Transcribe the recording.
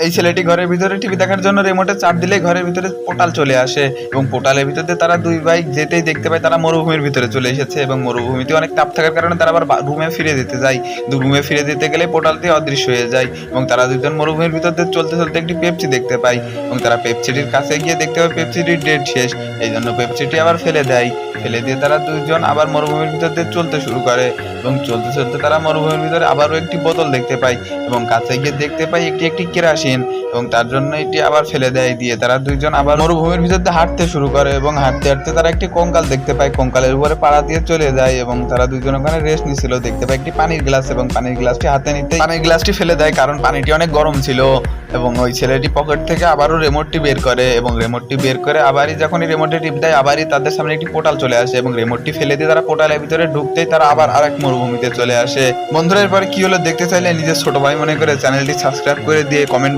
এই ছেলেটি ঘরের ভিতরে টিভি দেখার জন্য রিমোটে চাপ দিলেই ঘরের ভিতরে পোর্টাল চলে আসে এবং পোর্টালের ভিতরে তারা দুই ভাই যেতেই দেখতে পায় তারা মরুভূমির ভিতরে চলে এসেছে এবং মরুভূমিতে অনেক তাপ থাকার কারণে তারা আবার রুমে ফিরে যেতে যায়। রুমে ফিরে যেতে গেলে পোর্টালটি অদৃশ্য হয়ে যায় এবং তারা দুজন মরুভূমির ভিতর দিয়ে চলতে চলতে একটি পেপসি দেখতে পায় এবং তারা পেপসিটির কাছে গিয়ে দেখতে পায় পেপসিটির ডেট শেষ। এই জন্য পেপসিটি আবার ফেলে দেয়। ফেলে দিয়ে তারা দুইজন আবার মরুভূমির ভিতর দিয়ে চলতে শুরু করে এবং চলতে চলতে তারা মরুভূমির ভিতরে আবারও একটি বোতল দেখতে পায় এবং কাছে গিয়ে দেখতে পায় একটি কেরাসিন এবং তার জন্য এটি আবার ফেলে দেয়। দিয়ে তারা দুইজন আবার মরুভূমির ভিতর দিয়ে হাঁটতে শুরু করে এবং হাঁটতে হাঁটতে তারা একটি কঙ্কাল দেখতে পায়। কঙ্কালের উপরে পাড়া দিয়ে চলে যায় এবং তারা দুইজন ওখানে রেস্ট নিচ্ছিল। দেখতে পায় একটি পানির গ্লাস এবং পানির গ্লাসটি হাতে নিতে পানির গ্লাসটি ফেলে দেয় কারণ পানিটি অনেক গরম ছিল এবং ওই ছেলেটি পকেট থেকে আবারও রিমোটটি বের করে এবং রিমোটটি বের করে আবারই যখনই রিমোটে টিপ দেয় আবারই তাদের সামনে একটি পোর্টাল চলে আসে এবং রিমোটটি ফেলে দিয়ে তারা পোর্টালের ভিতরে ঢুকতেই তারা আবার আরেক মরুভূমিতে চলে আসে। বন্ধুরা এরপরে কি হলো দেখতে চাইলে নিজের ছোট ভাই মনে করে চ্যানেলটি সাবস্ক্রাইব করে দিয়ে কমেন্ট